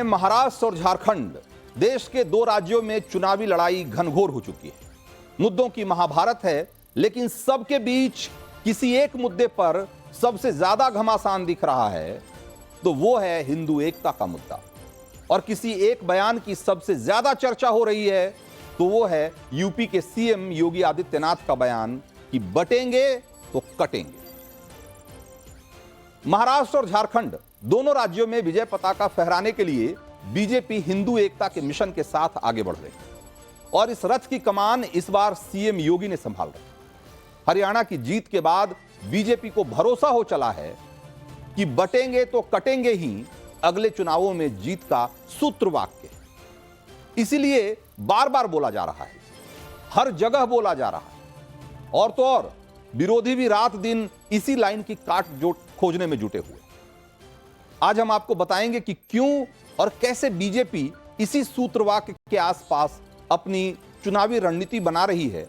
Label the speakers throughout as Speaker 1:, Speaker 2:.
Speaker 1: महाराष्ट्र और झारखंड, देश के दो राज्यों में चुनावी लड़ाई घनघोर हो चुकी है। मुद्दों की महाभारत है, लेकिन सबके बीच किसी एक मुद्दे पर सबसे ज्यादा घमासान दिख रहा है, तो वो है हिंदू एकता का मुद्दा। और किसी एक बयान की सबसे ज्यादा चर्चा हो रही है, तो वो है यूपी के सीएम योगी आदित्यनाथ का बयान कि बटेंगे तो कटेंगे। महाराष्ट्र और झारखंड दोनों राज्यों में विजय पताका फहराने के लिए बीजेपी हिंदू एकता के मिशन के साथ आगे बढ़ रही है और इस रथ की कमान इस बार सीएम योगी ने संभाल रखी। हरियाणा की जीत के बाद बीजेपी को भरोसा हो चला है कि बटेंगे तो कटेंगे ही अगले चुनावों में जीत का सूत्र वाक्य है। इसीलिए बार बार बोला जा रहा है, हर जगह बोला जा रहा है, और तो और विरोधी भी रात दिन इसी लाइन की काट जोट खोजने में जुटे हुए। आज हम आपको बताएंगे कि क्यों और कैसे बीजेपी इसी सूत्रवाक्य के आसपास अपनी चुनावी रणनीति बना रही है।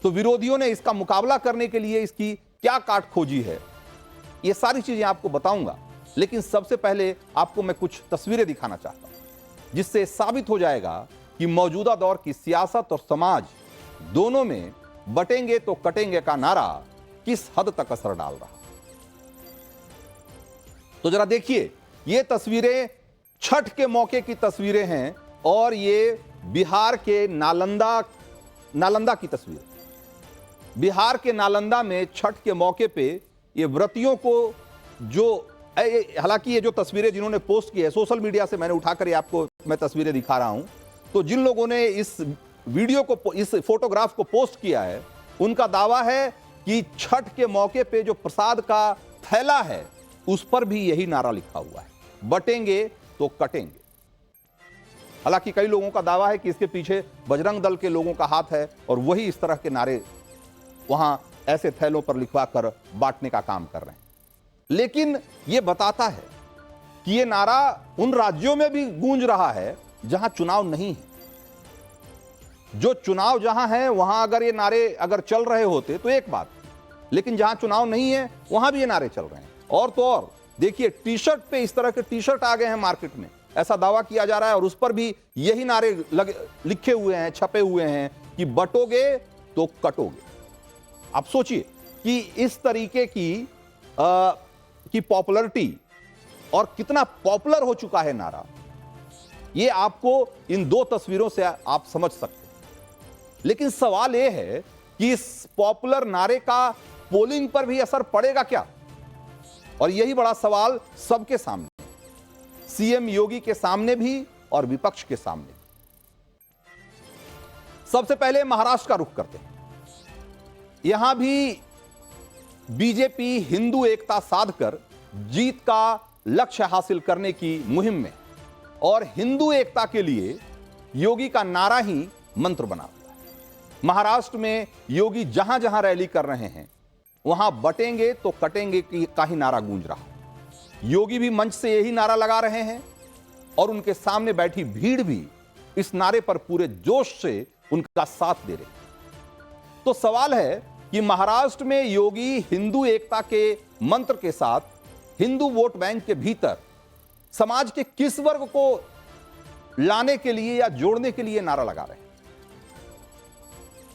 Speaker 1: तो विरोधियों ने इसका मुकाबला करने के लिए इसकी क्या काट खोजी है, ये सारी चीजें आपको बताऊंगा। लेकिन सबसे पहले आपको मैं कुछ तस्वीरें दिखाना चाहता हूं, जिससे साबित हो जाएगा कि मौजूदा दौर की सियासत और समाज दोनों में बटेंगे तो कटेंगे का नारा किस हद तक असर डाल रहा। तो जरा देखिए, ये तस्वीरें छठ के मौके की तस्वीरें हैं और ये बिहार के नालंदा की तस्वीर। बिहार के नालंदा में छठ के मौके पे ये व्रतियों को हालांकि ये जो तस्वीरें जिन्होंने पोस्ट की है सोशल मीडिया से मैंने उठाकर ये आपको मैं तस्वीरें दिखा रहा हूं, तो जिन लोगों ने इस वीडियो को, इस फोटोग्राफ को पोस्ट किया है, उनका दावा है कि छठ के मौके पे जो प्रसाद का थैला है उस पर भी यही नारा लिखा हुआ है, बटेंगे तो कटेंगे। हालांकि कई लोगों का दावा है कि इसके पीछे बजरंग दल के लोगों का हाथ है और वही इस तरह के नारे वहां ऐसे थैलों पर लिखवा कर बांटने का काम कर रहे हैं। लेकिन यह बताता है कि यह नारा उन राज्यों में भी गूंज रहा है जहां चुनाव नहीं है। जो चुनाव जहां है वहां अगर ये नारे अगर चल रहे होते तो एक बात, लेकिन जहां चुनाव नहीं है वहां भी ये नारे चल रहे हैं। और तो और देखिए, टी शर्ट पे इस तरह के टी शर्ट आ गए हैं मार्केट में, ऐसा दावा किया जा रहा है और उस पर भी यही नारे लिखे हुए हैं, छपे हुए हैं कि बटोगे तो कटोगे। आप सोचिए कि इस तरीके की पॉपुलरिटी और कितना पॉपुलर हो चुका है नारा, ये आपको इन दो तस्वीरों से आप समझ सकते हैं। लेकिन सवाल यह है कि इस पॉपुलर नारे का पोलिंग पर भी असर पड़ेगा क्या? और यही बड़ा सवाल सबके सामने, सीएम योगी के सामने भी और विपक्ष के सामने। सबसे पहले महाराष्ट्र का रुख करते हैं। यहां भी बीजेपी हिंदू एकता साधकर जीत का लक्ष्य हासिल करने की मुहिम में, और हिंदू एकता के लिए योगी का नारा ही मंत्र बना हुआ है। महाराष्ट्र में योगी जहां जहां रैली कर रहे हैं वहां बटेंगे तो कटेंगे का ही नारा गूंज रहा। योगी भी मंच से यही नारा लगा रहे हैं और उनके सामने बैठी भीड़ भी इस नारे पर पूरे जोश से उनका साथ दे रही। तो सवाल है कि महाराष्ट्र में योगी हिंदू एकता के मंत्र के साथ हिंदू वोट बैंक के भीतर समाज के किस वर्ग को लाने के लिए या जोड़ने के लिए नारा लगा रहे हैं?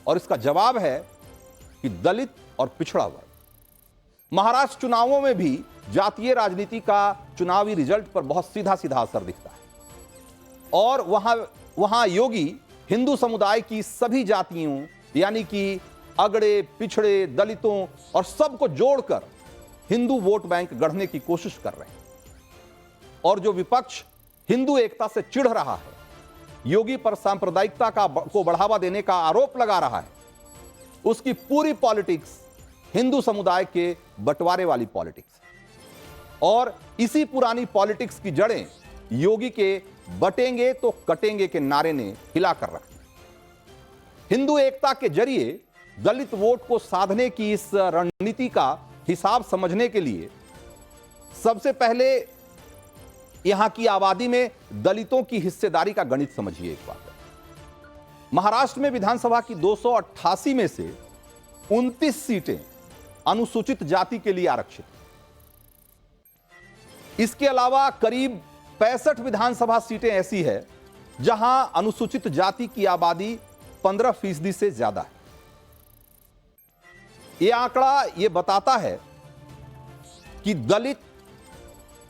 Speaker 1: और इसका जवाब है कि दलित और पिछड़ा वर्ग। महाराष्ट्र चुनावों में भी जातीय राजनीति का चुनावी रिजल्ट पर बहुत सीधा सीधा असर दिखता है और वहां योगी हिंदू समुदाय की सभी जातियों यानी कि अगड़े, पिछड़े, दलितों और सबको जोड़कर हिंदू वोट बैंक गढ़ने की कोशिश कर रहे हैं। और जो विपक्ष हिंदू एकता से चिढ़ रहा है, योगी पर सांप्रदायिकता को बढ़ावा देने का आरोप लगा रहा है, उसकी पूरी पॉलिटिक्स हिंदू समुदाय के बंटवारे वाली पॉलिटिक्स है। और इसी पुरानी पॉलिटिक्स की जड़ें योगी के बटेंगे तो कटेंगे के नारे ने हिलाकर रखी। हिंदू एकता के जरिए दलित वोट को साधने की इस रणनीति का हिसाब समझने के लिए सबसे पहले यहां की आबादी में दलितों की हिस्सेदारी का गणित समझिए। एक बात, महाराष्ट्र में विधानसभा की 288 में से 29 सीटें अनुसूचित जाति के लिए आरक्षित। इसके अलावा करीब 65 विधानसभा सीटें ऐसी है जहां अनुसूचित जाति की आबादी 15% से ज्यादा है। यह आंकड़ा यह बताता है कि दलित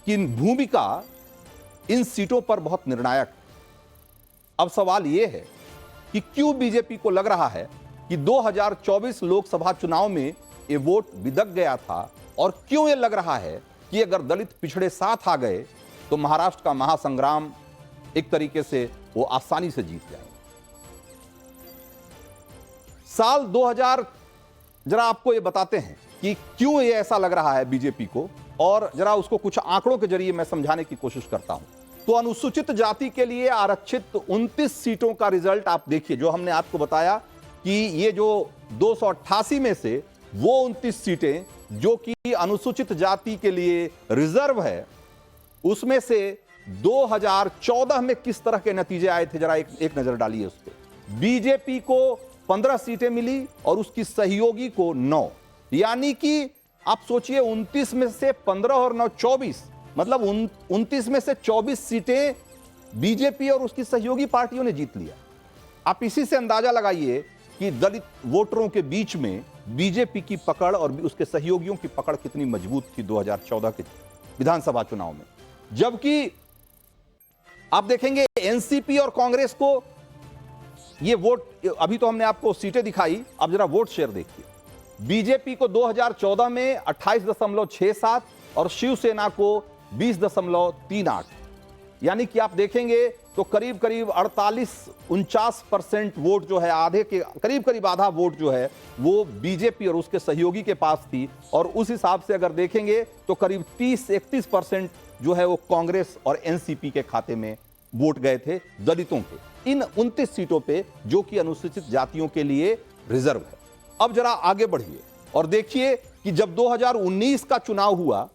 Speaker 1: की भूमिका इन सीटों पर बहुत निर्णायक है। अब सवाल यह है कि क्यों बीजेपी को लग रहा है कि 2024 लोकसभा चुनाव में यह वोट बिदक गया था, और क्यों यह लग रहा है कि अगर दलित पिछड़े साथ आ गए तो महाराष्ट्र का महासंग्राम एक तरीके से वो आसानी से जीत जाएंगे। साल 2000 जरा आपको ये बताते हैं कि क्यों ये ऐसा लग रहा है बीजेपी को, और जरा उसको कुछ आंकड़ों के जरिए मैं समझाने की कोशिश करता हूं। तो अनुसूचित जाति के लिए आरक्षित 29 सीटों का रिजल्ट आप देखिए, जो हमने आपको बताया कि ये जो 288 में से वो 29 सीटें जो कि अनुसूचित जाति के लिए रिजर्व है, उसमें से 2014 में किस तरह के नतीजे आए थे, जरा एक नजर डालिए उस पर। बीजेपी को 15 सीटें मिली और उसकी सहयोगी को 9, यानी कि आप सोचिए 29 में से 15 और 9 24, मतलब 29 में से 24 सीटें बीजेपी और उसकी सहयोगी पार्टियों ने जीत लिया। आप इसी से अंदाजा लगाइए कि दलित वोटरों के बीच में बीजेपी की पकड़ और उसके सहयोगियों की पकड़ कितनी मजबूत थी 2014 के विधानसभा चुनाव में। जबकि आप देखेंगे एनसीपी और कांग्रेस को ये वोट, अभी तो हमने आपको सीटें दिखाई, अब जरा वोट शेयर देखिए। बीजेपी को 2014 में 28.67 और शिवसेना को 20.38, यानी कि आप देखेंगे तो करीब करीब 48-49% वोट जो है, आधे के करीब करीब आधा वोट जो है वो बीजेपी और उसके सहयोगी के पास थी। और उस हिसाब से अगर देखेंगे तो करीब 30-31% जो है वो कांग्रेस और एनसीपी के खाते में वोट गए थे दलितों के इन 29 सीटों पे, जो कि अनुसूचित जातियों के लिए रिजर्व है। अब जरा आगे बढ़िए और देखिए कि जब 2019 का चुनाव हुआ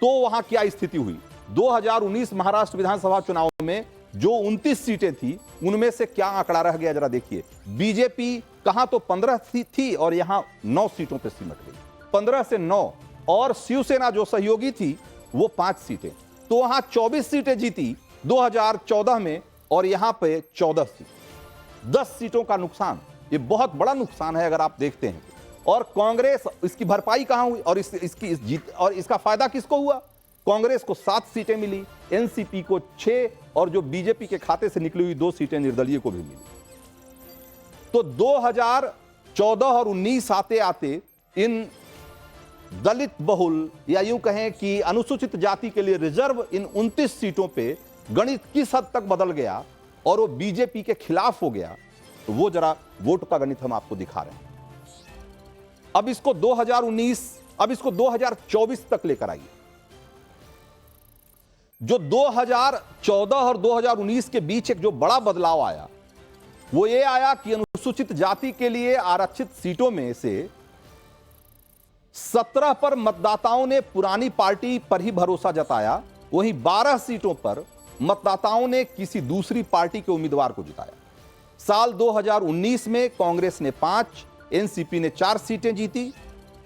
Speaker 1: तो वहां क्या स्थिति हुई। 2019 महाराष्ट्र विधानसभा चुनाव में जो 29 सीटें थी उनमें से क्या आंकड़ा रह गया, जरा देखिए। बीजेपी कहां तो 15 थी और यहां 9 सीटों पर सिमट गई, 15 से 9। और शिवसेना जो सहयोगी थी वो 5 सीटें, तो वहां 24 सीटें जीती 2014 में और यहां पे 14 सीट, 10 सीटों का नुकसान। ये बहुत बड़ा नुकसान है अगर आप देखते हैं। और कांग्रेस, इसकी भरपाई कहां हुई और इसकी जीत, और इसका फायदा किसको हुआ? कांग्रेस को 7 सीटें मिली, एनसीपी को 6, और जो बीजेपी के खाते से निकली हुई 2 सीटें निर्दलीय को भी मिली। तो 2014 और 19 आते आते इन दलित बहुल या यूं कहें कि अनुसूचित जाति के लिए रिजर्व इन 29 सीटों पे गणित किस हद तक बदल गया और वो बीजेपी के खिलाफ हो गया, तो वो जरा वोट का गणित हम आपको दिखा रहे हैं। अब इसको 2024 तक लेकर आइए। जो 2014 और 2019 के बीच एक जो बड़ा बदलाव आया वो ये आया कि अनुसूचित जाति के लिए आरक्षित सीटों में से 17 पर मतदाताओं ने पुरानी पार्टी पर ही भरोसा जताया, वहीं 12 सीटों पर मतदाताओं ने किसी दूसरी पार्टी के उम्मीदवार को जिताया। साल 2019 में कांग्रेस ने 5, एनसीपी ने 4 सीटें जीती,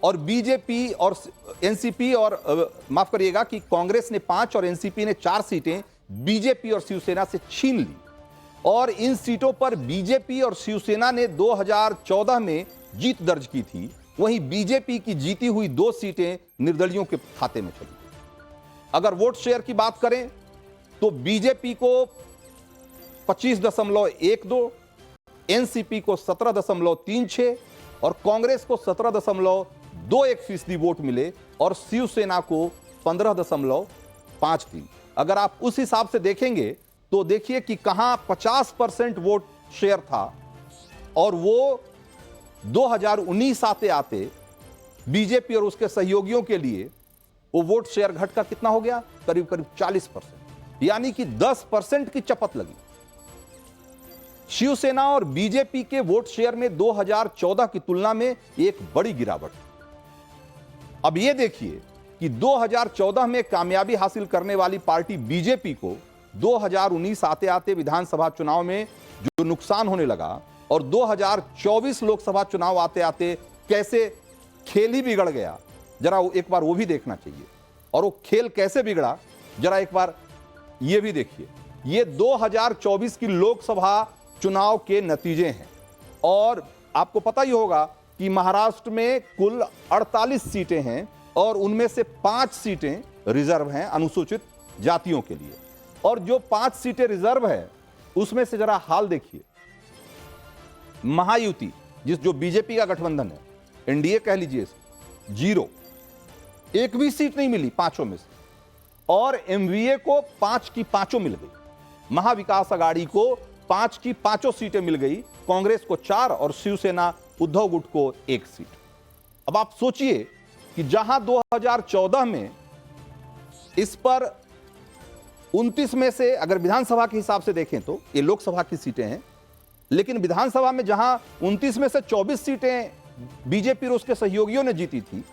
Speaker 1: और बीजेपी और एनसीपी और माफ करिएगा कि कांग्रेस ने 5 और एनसीपी ने 4 सीटें बीजेपी और शिवसेना से छीन ली। और इन सीटों पर बीजेपी और शिवसेना ने 2014 में जीत दर्ज की थी, वहीं बीजेपी की जीती हुई 2 सीटें निर्दलियों के खाते में चली गई। अगर वोट शेयर की बात करें तो बीजेपी को 25.12, एनसीपी को 17.36 और कांग्रेस को 17.21% वोट मिले, और शिवसेना को 15.53। अगर आप उस हिसाब से देखेंगे तो देखिए कि कहां 50% वोट शेयर था, और वो 2019 आते आते बीजेपी और उसके सहयोगियों के लिए वो वोट शेयर घटकर कितना हो गया, करीब करीब 40%, यानी कि 10% की चपत लगी। शिवसेना और बीजेपी के वोट शेयर में 2014 की तुलना में एक बड़ी गिरावट। अब यह देखिए कि 2014 में कामयाबी हासिल करने वाली पार्टी बीजेपी को 2019 आते आते विधानसभा चुनाव में जो नुकसान होने लगा, और 2024 लोकसभा चुनाव आते आते कैसे खेल ही बिगड़ गया, जरा एक बार वो भी देखना चाहिए। और वो खेल कैसे बिगड़ा, जरा एक बार ये भी देखिए, ये 2024 की लोकसभा चुनाव के नतीजे हैं। और आपको पता ही होगा कि महाराष्ट्र में कुल 48 सीटें हैं और उनमें से 5 सीटें रिजर्व हैं अनुसूचित जातियों के लिए। और जो 5 सीटें रिजर्व है उसमें से जरा हाल देखिए, महायुति जो बीजेपी का गठबंधन है, एनडीए कह लीजिए, 0, एक भी सीट नहीं मिली पांचों में से। और एमवीए को 5 की 5 मिल गई, महाविकास आघाड़ी को 5 की 5 सीटें मिल गई, कांग्रेस को 4 और शिवसेना उद्धव गुट को 1 सीट। अब आप सोचिए कि जहां 2014 में इस पर 29 में से, अगर विधानसभा के हिसाब से देखें तो ये लोकसभा की सीटें हैं, लेकिन विधानसभा में जहां 29 में से 24 सीटें बीजेपी और उसके सहयोगियों ने जीती थी,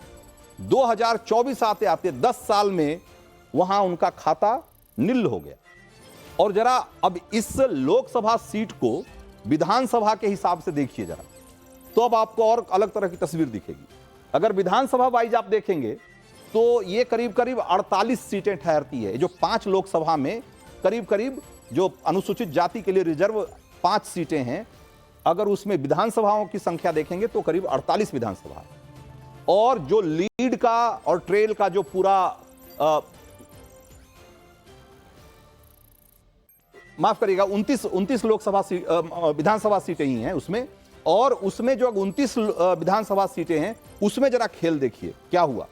Speaker 1: 2024 आते आते 10 साल में वहां उनका खाता नील हो गया। और जरा अब इस लोकसभा सीट को विधानसभा के हिसाब से देखिए जरा, तो अब आपको और अलग तरह की तस्वीर दिखेगी। अगर विधानसभा वाइज आप देखेंगे तो ये करीब करीब 48 सीटें ठहरती है। जो 5 लोकसभा में करीब करीब जो अनुसूचित जाति के लिए रिजर्व 5 सीटें हैं, अगर उसमें विधानसभाओं की संख्या देखेंगे तो करीब 48 विधानसभा। और जो लीड का और ट्रेल का जो पूरा माफ करिएगा 29 लोकसभा विधानसभा सीटें ही हैं उसमें, और उसमें जो 29 विधानसभा सीटें हैं उसमें जरा खेल देखिए क्या हुआ।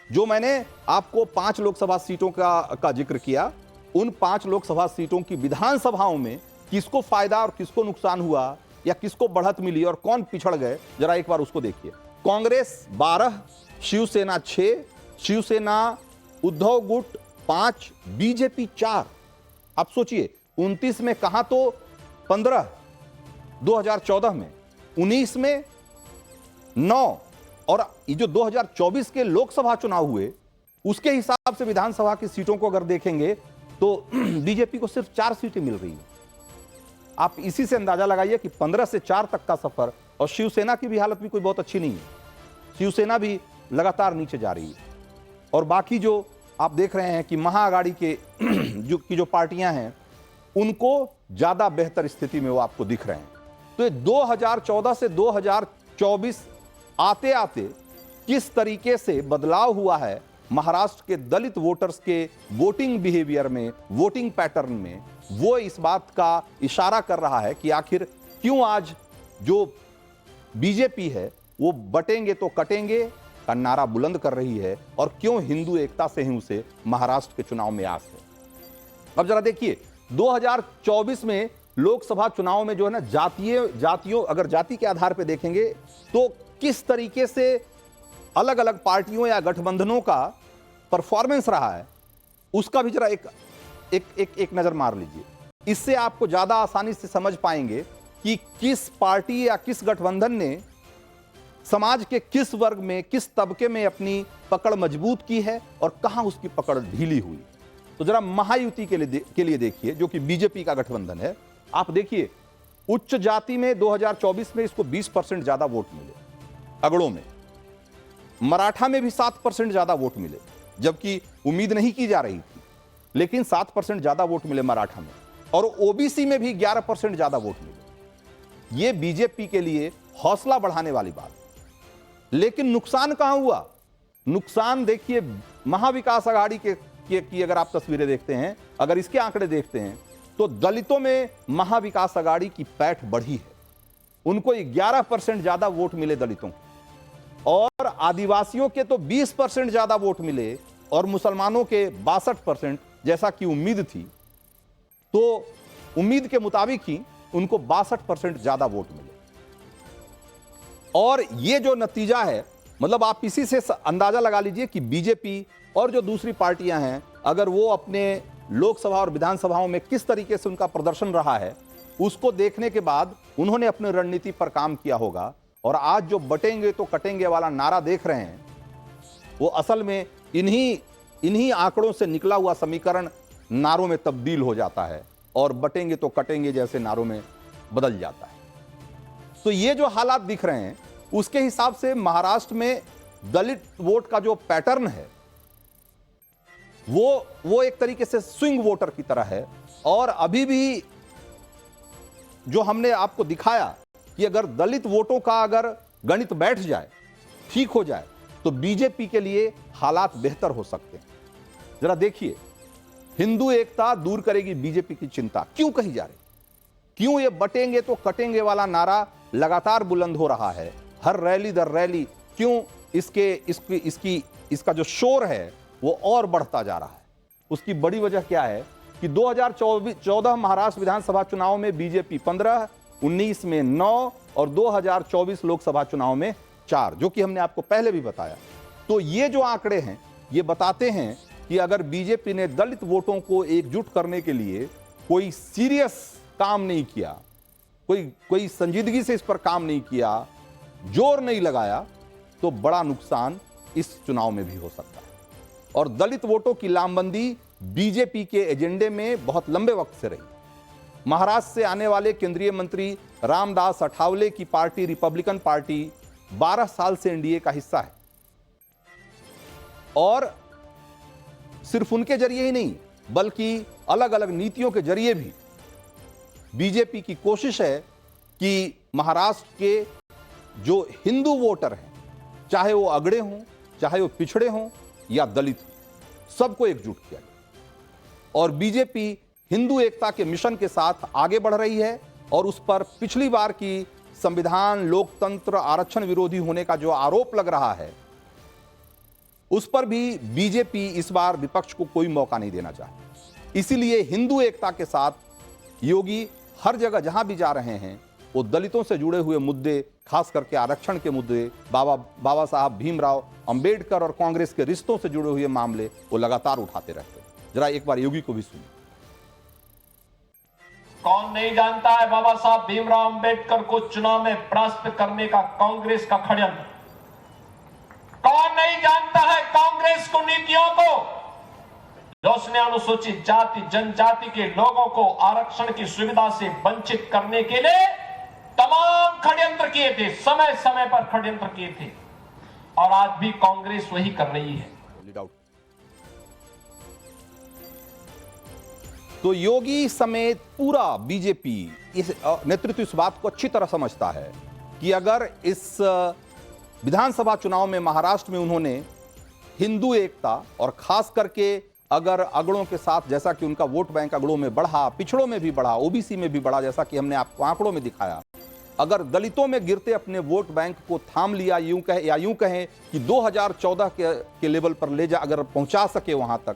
Speaker 1: जो मैंने आपको 5 लोकसभा सीटों का जिक्र किया, उन 5 लोकसभा सीटों की विधानसभाओं में किसको फायदा और किसको नुकसान हुआ या किसको बढ़त मिली और कौन पिछड़ गए, जरा एक बार उसको देखिए। कांग्रेस 12, शिवसेना 6, शिवसेना उद्धव गुट 5, बीजेपी 4। आप सोचिए 29 में कहां तो 15, 2014 में 19 में 9, और ये जो 2024 के लोकसभा चुनाव हुए उसके हिसाब से विधानसभा की सीटों को अगर देखेंगे तो बीजेपी को सिर्फ 4 सीटें मिल रही हैं। आप इसी से अंदाजा लगाइए कि 15 से 4 तक का सफर। और शिवसेना की भी हालत भी कोई बहुत अच्छी नहीं है, शिवसेना भी लगातार नीचे जा रही है। और बाकी जो आप देख रहे हैं कि महाअघाड़ी के जो पार्टियां हैं उनको ज्यादा बेहतर स्थिति में वो आपको दिख रहे हैं। तो ये 2014 से 2024 आते आते किस तरीके से बदलाव हुआ है महाराष्ट्र के दलित वोटर्स के वोटिंग बिहेवियर में, वोटिंग पैटर्न में, वो इस बात का इशारा कर रहा है कि आखिर क्यों आज जो बीजेपी है वो बटेंगे तो कटेंगे का नारा बुलंद कर रही है, और क्यों हिंदू एकता से ही उसे महाराष्ट्र के चुनाव में आस है। अब जरा देखिए 2024 में लोकसभा चुनाव में जो है ना जातियों अगर जाति के आधार पर देखेंगे तो किस तरीके से अलग अलग पार्टियों या गठबंधनों का परफॉर्मेंस रहा है, उसका भी जरा एक नजर मार लीजिए। इससे आपको ज्यादा आसानी से समझ पाएंगे कि किस पार्टी या किस गठबंधन ने समाज के किस वर्ग में, किस तबके में अपनी पकड़ मजबूत की है और कहां उसकी पकड़ ढीली हुई। तो जरा महायुति के लिए देखिए, जो कि बीजेपी का गठबंधन है। आप देखिए उच्च जाति में 2024 में इसको 20% ज्यादा वोट मिले, अगड़ों में मराठा में भी 7% ज्यादा वोट मिले, जबकि उम्मीद नहीं की जा रही थी, लेकिन 7% ज्यादा वोट मिले मराठा में। और ओबीसी में भी 11% ज्यादा वोट मिले। यह बीजेपी के लिए हौसला बढ़ाने वाली बात। लेकिन नुकसान कहां हुआ? नुकसान देखिए महाविकास आघाड़ी की अगर आप तस्वीरें देखते हैं, अगर इसके आंकड़े देखते हैं तो दलितों में महाविकास आघाड़ी की पैठ बढ़ी है। उनको 11% ज्यादा वोट मिले दलितों, और आदिवासियों के तो 20% ज्यादा वोट मिले, और मुसलमानों के 62%, जैसा कि उम्मीद थी। तो उम्मीद के मुताबिक ही उनको 62% ज्यादा वोट मिले। और ये जो नतीजा है, मतलब आप इसी से अंदाजा लगा लीजिए कि बीजेपी और जो दूसरी पार्टियां हैं, अगर वो अपने लोकसभा और विधानसभाओं में किस तरीके से उनका प्रदर्शन रहा है, उसको देखने के बाद उन्होंने अपनी रणनीति पर काम किया होगा। और आज जो बटेंगे तो कटेंगे वाला नारा देख रहे हैं, वो असल में इन्हीं आंकड़ों से निकला हुआ समीकरण नारों में तब्दील हो जाता है और बटेंगे तो कटेंगे जैसे नारों में बदल जाता है। तो ये जो हालात दिख रहे हैं उसके हिसाब से महाराष्ट्र में दलित वोट का जो पैटर्न है वो एक तरीके से स्विंग वोटर की तरह है। और अभी भी जो हमने आपको दिखाया कि अगर दलित वोटों का अगर गणित बैठ जाए, ठीक हो जाए, तो बीजेपी के लिए हालात बेहतर हो सकते हैं। जरा देखिए, हिंदू एकता दूर करेगी बीजेपी की चिंता क्यों कही जा रही, क्यों ये बटेंगे तो कटेंगे वाला नारा लगातार बुलंद हो रहा है हर रैली दर रैली, क्यों इसका जो शोर है वो और बढ़ता जा रहा है। उसकी बड़ी वजह क्या है कि 2014 महाराष्ट्र विधानसभा चुनाव में बीजेपी 15, 19 में 9 और 2024 लोकसभा चुनाव में 4, जो कि हमने आपको पहले भी बताया। तो ये जो आंकड़े हैं ये बताते हैं कि अगर बीजेपी ने दलित वोटों को एकजुट करने के लिए कोई सीरियस काम नहीं किया, कोई संजीदगी से इस पर काम नहीं किया, जोर नहीं लगाया, तो बड़ा नुकसान इस चुनाव में भी हो सकता है। और दलित वोटों की लामबंदी बीजेपी के एजेंडे में बहुत लंबे वक्त से रही। महाराष्ट्र से आने वाले केंद्रीय मंत्री रामदास अठावले की पार्टी रिपब्लिकन पार्टी 12 साल से एनडीए का हिस्सा है, और सिर्फ उनके जरिए ही नहीं बल्कि अलग अलग नीतियों के जरिए भी बीजेपी की कोशिश है कि महाराष्ट्र के जो हिंदू वोटर हैं, चाहे वो अगड़े हों, चाहे वो पिछड़े हों या दलित हों, सबको एकजुट किया जाए। और बीजेपी हिंदू एकता के मिशन के साथ आगे बढ़ रही है, और उस पर पिछली बार की संविधान, लोकतंत्र, आरक्षण विरोधी होने का जो आरोप लग रहा है, उस पर भी बीजेपी इस बार विपक्ष को कोई मौका नहीं देना चाहती। इसीलिए हिंदू एकता के साथ योगी हर जगह जहां भी जा रहे हैं वो दलितों से जुड़े हुए मुद्दे, खास करके आरक्षण के मुद्दे, बाबा साहब भीमराव अंबेडकर और कांग्रेस के रिश्तों से जुड़े हुए मामले वो लगातार उठाते रहते हैं। जरा एक बार योगी को भी सुनिए।
Speaker 2: कौन नहीं जानता है बाबा साहब भीमराव अंबेडकर को चुनाव में परास्त करने का कांग्रेस का षड्यंत्र? कौन नहीं जानता है कांग्रेस को नीतियों को, जो उसने अनुसूचित जाति जनजाति के लोगों को आरक्षण की सुविधा से वंचित करने के लिए तमाम षड्यंत्र किए थे, समय समय पर षड्यंत्र किए थे, और आज भी कांग्रेस वही कर रही है।
Speaker 1: तो योगी समेत पूरा बीजेपी इस नेतृत्व इस बात को अच्छी तरह समझता है कि अगर इस विधानसभा चुनाव में महाराष्ट्र में उन्होंने हिंदू एकता और खास करके अगर अगड़ों के साथ, जैसा कि उनका वोट बैंक अगड़ों में बढ़ा, पिछड़ों में भी बढ़ा, ओबीसी में भी बढ़ा, जैसा कि हमने आपको आंकड़ों में दिखाया, अगर दलितों में गिरते अपने वोट बैंक को थाम लिया, यूं कहें कि 2014 के लेवल पर ले जा, अगर पहुंचा सके वहां तक,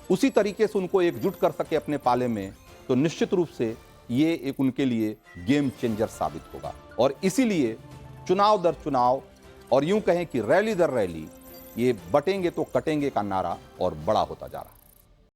Speaker 1: उसी तरीके से उनको एकजुट कर सके अपने पाले में, तो निश्चित रूप से ये एक उनके लिए गेम चेंजर साबित होगा। और इसीलिए चुनाव दर चुनाव और यूं कहें कि रैली दर रैली ये बटेंगे तो कटेंगे का नारा और बड़ा होता जा रहा है।